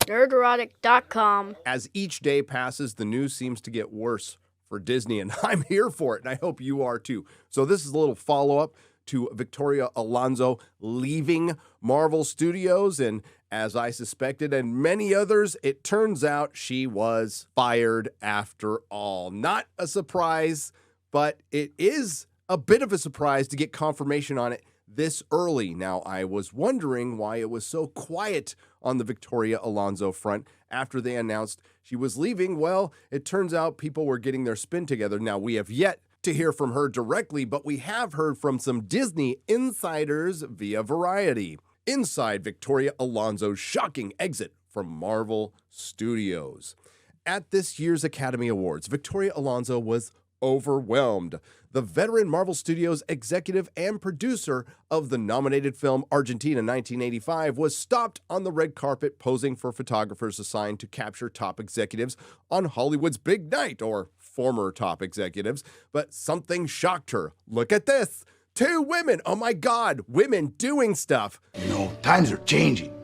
Nerdrotic.com. As each day passes, the news seems to get worse for Disney, and I'm here for it, and I hope you are too. So this is a little follow-up to Victoria Alonso leaving Marvel Studios, and as I suspected, and many others, it turns out she was fired after all. Not a surprise, but it is a bit of a surprise to get confirmation on it this early. Now, I was wondering why it was so quiet on the Victoria Alonso front after they announced she was leaving. Well, it turns out people were getting their spin together. Now, we have yet to hear from her directly, but we have heard from some Disney insiders via Variety. Inside Victoria Alonso's shocking exit from Marvel Studios. At this year's Academy Awards, Victoria Alonso was overwhelmed. The veteran Marvel Studios executive and producer of the nominated film Argentina 1985 was stopped on the red carpet posing for photographers assigned to capture top executives on Hollywood's big night, or former top executives, but something shocked her. Look at this. 2 women. Oh my God, women doing stuff. You know, times are changing.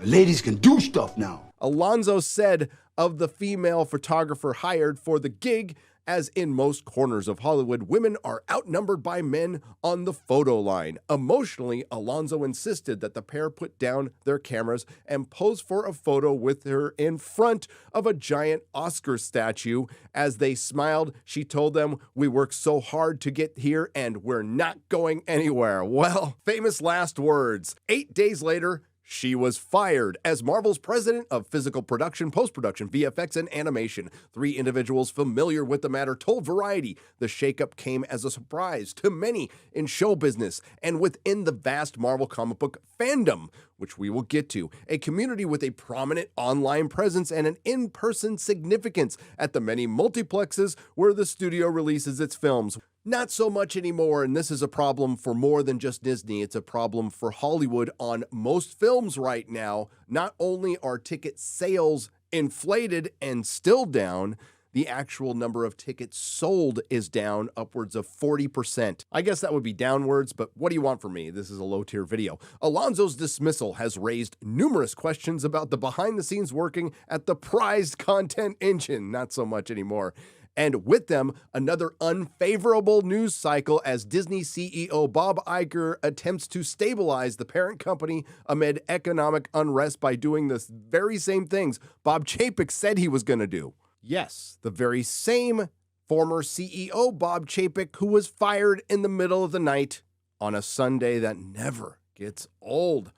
Ladies can do stuff now. Alonso said of the female photographer hired for the gig, as in most corners of Hollywood, women are outnumbered by men on the photo line. Emotionally, Alonso insisted that the pair put down their cameras and pose for a photo with her in front of a giant Oscar statue. As they smiled, she told them, "We worked so hard to get here and we're not going anywhere." Well, famous last words. 8 days later, she was fired as Marvel's president of physical production, post-production, VFX, and animation. 3 individuals familiar with the matter told Variety the shakeup came as a surprise to many in show business and within the vast Marvel comic book fandom, which we will get to, a community with a prominent online presence and an in-person significance at the many multiplexes where the studio releases its films. Not so much anymore, and this is a problem for more than just Disney. It's a problem for Hollywood on most films right now. Not only are ticket sales inflated and still down, the actual number of tickets sold is down upwards of 40%. I guess that would be downwards, but what do you want from me? This is a low-tier video. Alonso's dismissal has raised numerous questions about the behind-the-scenes working at the prized content engine. Not so much anymore. And with them, another unfavorable news cycle as Disney CEO Bob Iger attempts to stabilize the parent company amid economic unrest by doing the very same things Bob Chapek said he was going to do. Yes, the very same former CEO Bob Chapek who was fired in the middle of the night on a Sunday that never gets old.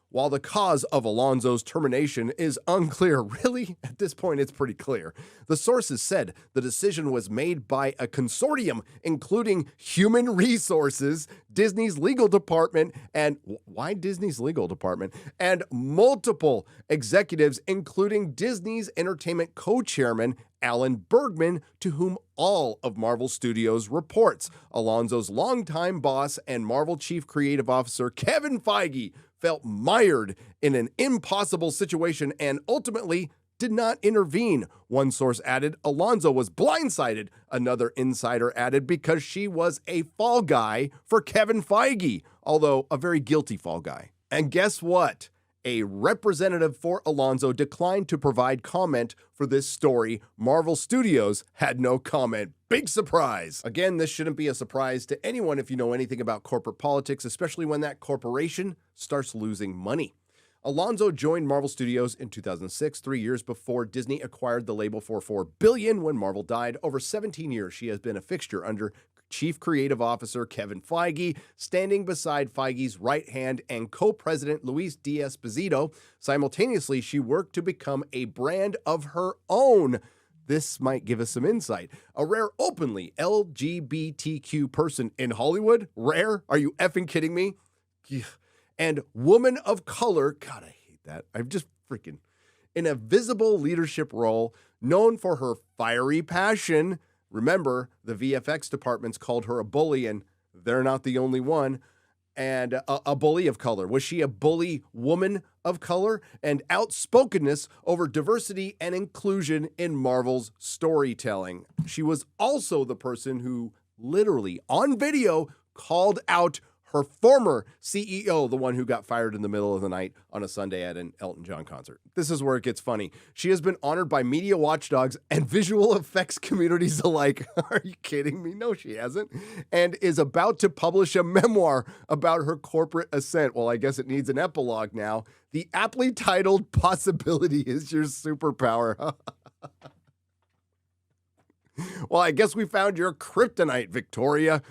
While the cause of Alonso's termination is unclear, really, at this point it's pretty clear. The sources said the decision was made by a consortium, including Human Resources, Disney's legal department, and why Disney's legal department? And multiple executives, including Disney's entertainment co-chairman, Alan Bergman, to whom all of Marvel Studios reports. Alonso's longtime boss and Marvel Chief Creative Officer, Kevin Feige, felt mired in an impossible situation and ultimately did not intervene. One source added Alonso was blindsided. Another insider added because she was a fall guy for Kevin Feige, although a very guilty fall guy. And guess what? A representative for Alonso declined to provide comment for this story. Marvel Studios had no comment. Big surprise. Again, this shouldn't be a surprise to anyone if you know anything about corporate politics, especially when that corporation starts losing money. Alonso joined Marvel Studios in 2006, 3 years before Disney acquired the label for $4 billion when Marvel died. Over 17 years, she has been a fixture under Chief Creative Officer Kevin Feige, standing beside Feige's right hand and co-president Luis D'Esposito. Simultaneously, she worked to become a brand of her own. This might give us some insight. A rare openly LGBTQ person in Hollywood? Rare? Are you effing kidding me? And woman of color, God, I hate that. I'm just freaking in a visible leadership role, known for her fiery passion. Remember, the VFX departments called her a bully, and they're not the only one. And a bully of color. Was she a bully woman of color? And outspokenness over diversity and inclusion in Marvel's storytelling. She was also the person who literally, on video, called out her former CEO, the one who got fired in the middle of the night on a Sunday at an Elton John concert. This is where it gets funny. She has been honored by media watchdogs and visual effects communities alike. Are you kidding me? No, she hasn't. And is about to publish a memoir about her corporate ascent. Well, I guess it needs an epilogue now. The aptly titled Possibility is Your Superpower. Well, I guess we found your kryptonite, Victoria.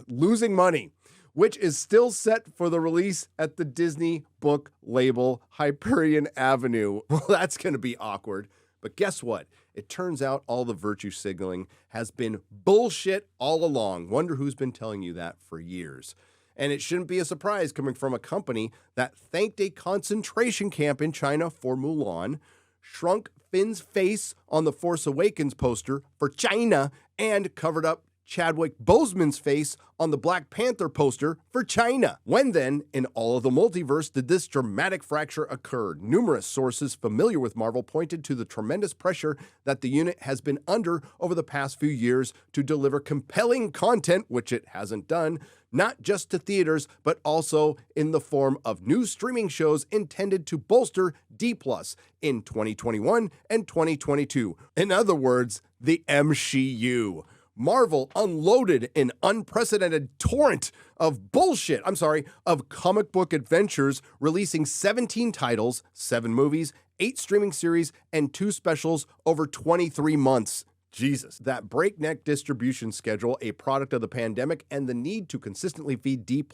Losing Money, which is still set for the release at the Disney book label Hyperion Avenue. Well, that's going to be awkward. But guess what? It turns out all the virtue signaling has been bullshit all along. Wonder who's been telling you that for years. And it shouldn't be a surprise coming from a company that thanked a concentration camp in China for Mulan, shrunk Finn's face on the Force Awakens poster for China, and covered up Chadwick Boseman's face on the Black Panther poster for China. When then, in all of the multiverse, did this dramatic fracture occur? Numerous sources familiar with Marvel pointed to the tremendous pressure that the unit has been under over the past few years to deliver compelling content, which it hasn't done, not just to theaters, but also in the form of new streaming shows intended to bolster D+ in 2021 and 2022. In other words, the MSHEU. Marvel unloaded an unprecedented torrent of bullshit, of comic book adventures, releasing 17 titles, 7 movies, 8 streaming series, and 2 specials over 23 months. Jesus, that breakneck distribution schedule, a product of the pandemic, and the need to consistently feed D+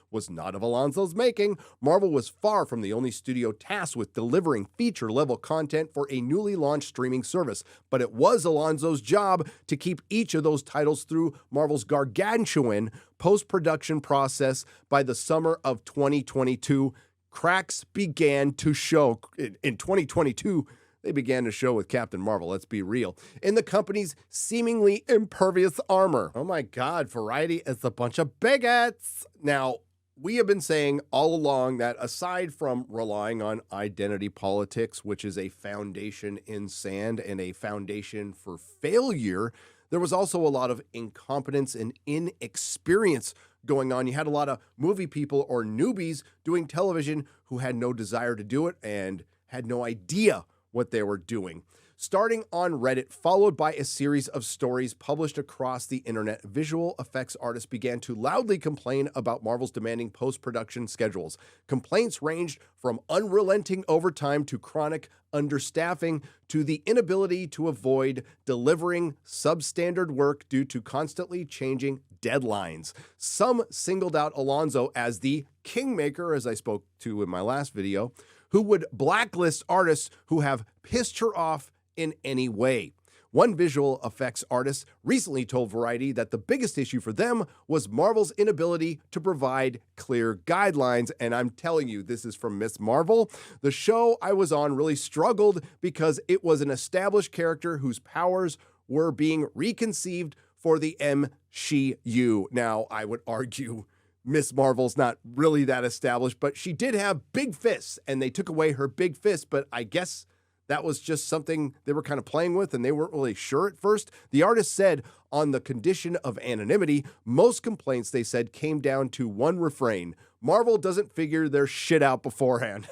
was not of Alonso's making. Marvel was far from the only studio tasked with delivering feature-level content for a newly launched streaming service, but it was Alonso's job to keep each of those titles through Marvel's gargantuan post-production process. By the summer of 2022, cracks began to show. In 2022, they began to show with Captain Marvel, let's be real, in the company's seemingly impervious armor. Oh my God, Variety is a bunch of bigots. Now, we have been saying all along that aside from relying on identity politics, which is a foundation in sand and a foundation for failure, there was also a lot of incompetence and inexperience going on. You had a lot of movie people or newbies doing television who had no desire to do it and had no idea what they were doing. Starting on Reddit, followed by a series of stories published across the internet, visual effects artists began to loudly complain about Marvel's demanding post-production schedules. Complaints ranged from unrelenting overtime to chronic understaffing to the inability to avoid delivering substandard work due to constantly changing deadlines. Some singled out Alonso as the kingmaker, as I spoke to in my last video, who would blacklist artists who have pissed her off in any way. One visual effects artist recently told Variety that the biggest issue for them was Marvel's inability to provide clear guidelines. And I'm telling you, this is from Miss Marvel. The show I was on really struggled because it was an established character whose powers were being reconceived for the MSHEU. Now, I would argue Miss Marvel's not really that established, but she did have big fists, and they took away her big fist, but I guess that was just something they were kind of playing with, and they weren't really sure at first. The artist said, on the condition of anonymity, most complaints, they said, came down to one refrain: Marvel doesn't figure their shit out beforehand.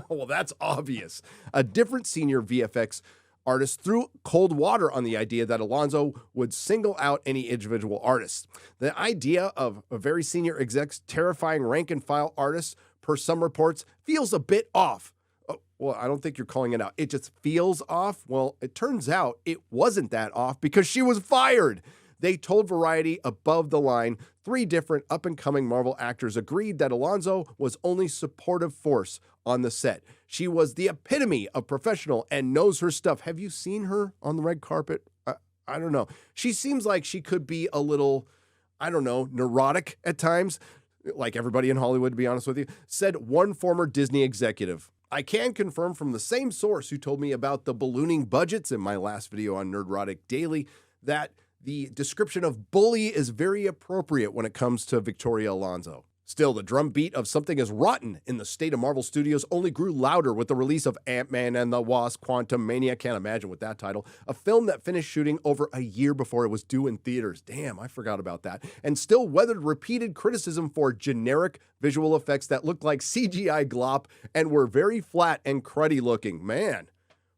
Well, that's obvious. A different senior VFX artist threw cold water on the idea that Alonso would single out any individual artist. The idea of a very senior exec's terrifying rank-and-file artists, per some reports, feels a bit off. Well, I don't think you're calling it out. It just feels off. Well, it turns out it wasn't that off because she was fired. They told Variety above the line, 3 different up-and-coming Marvel actors agreed that Alonso was only supportive force on the set. She was the epitome of professional and knows her stuff. Have you seen her on the red carpet? I don't know. She seems like she could be a little, neurotic at times, like everybody in Hollywood, to be honest with you, said one former Disney executive. I can confirm from the same source who told me about the ballooning budgets in my last video on Nerdrotic Daily that the description of bully is very appropriate when it comes to Victoria Alonso. Still, the drumbeat of something as rotten in the state of Marvel Studios only grew louder with the release of Ant-Man and the Wasp: Quantumania. Can't imagine with that title. A film that finished shooting over a year before it was due in theaters. Damn, I forgot about that. And still weathered repeated criticism for generic visual effects that looked like CGI glop and were very flat and cruddy looking. Man.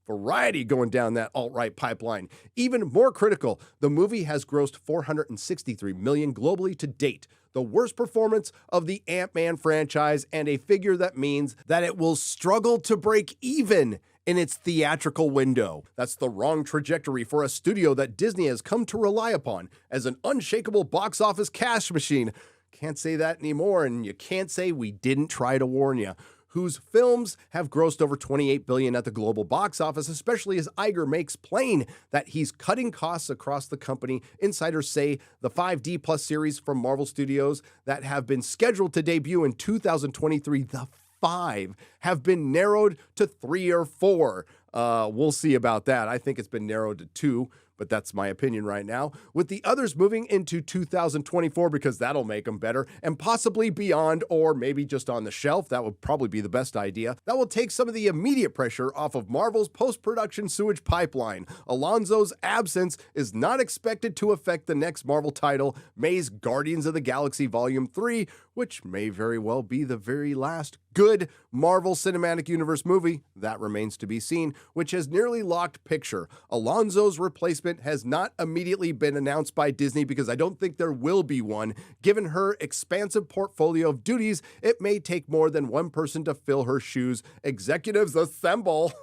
Variety going down that alt-right pipeline. Even more critical, the movie has grossed $463 million globally to date, the worst performance of the Ant-Man franchise, and a figure that means that it will struggle to break even in its theatrical window. That's the wrong trajectory for a studio that Disney has come to rely upon as an unshakable box office cash machine. Can't say that anymore, and you can't say we didn't try to warn you. Whose films have grossed over $28 billion at the global box office, especially as Iger makes plain that he's cutting costs across the company. Insiders say the 5D Plus series from Marvel Studios that have been scheduled to debut in 2023, the 5, have been narrowed to 3 or 4. We'll see about that. I think it's been narrowed to 2. But that's my opinion right now, with the others moving into 2024 because that'll make them better, and possibly beyond, or maybe just on the shelf. That would probably be the best idea. That will take some of the immediate pressure off of Marvel's post-production sewage pipeline. Alonso's absence is not expected to affect the next Marvel title, May's Guardians of the Galaxy Volume 3, which may very well be the very last good Marvel Cinematic Universe movie. That remains to be seen, which has nearly locked picture. Alonso's replacement has not immediately been announced by Disney because I don't think there will be one. Given her expansive portfolio of duties, it may take more than one person to fill her shoes. Executives assemble.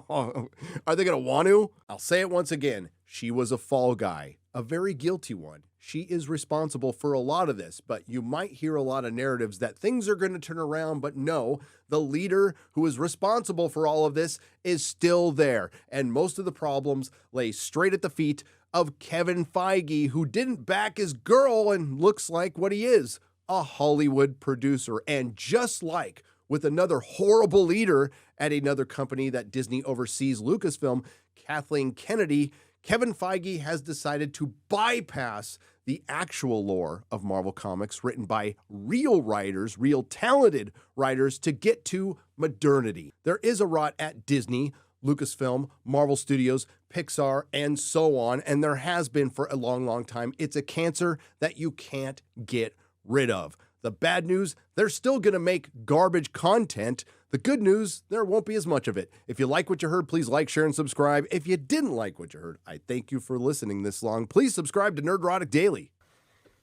Are they going to want to? I'll say it once again. She was a fall guy, a very guilty one. She is responsible for a lot of this, but you might hear a lot of narratives that things are going to turn around, but no, the leader who is responsible for all of this is still there, and most of the problems lay straight at the feet of Kevin Feige, who didn't back his girl and looks like what he is, a Hollywood producer. And just like with another horrible leader at another company that Disney oversees, Lucasfilm, Kathleen Kennedy, Kevin Feige has decided to bypass the actual lore of Marvel Comics written by real writers, real talented writers, to get to modernity. There is a rot at Disney, Lucasfilm, Marvel Studios, Pixar, and so on, and there has been for a long, long time. It's a cancer that you can't get rid of. The bad news, they're still going to make garbage content. The good news, there won't be as much of it. If you like what you heard, please like, share, and subscribe. If you didn't like what you heard, I thank you for listening this long. Please subscribe to Nerdrotic Daily.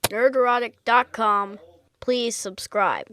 Nerdrotic.com. Please subscribe.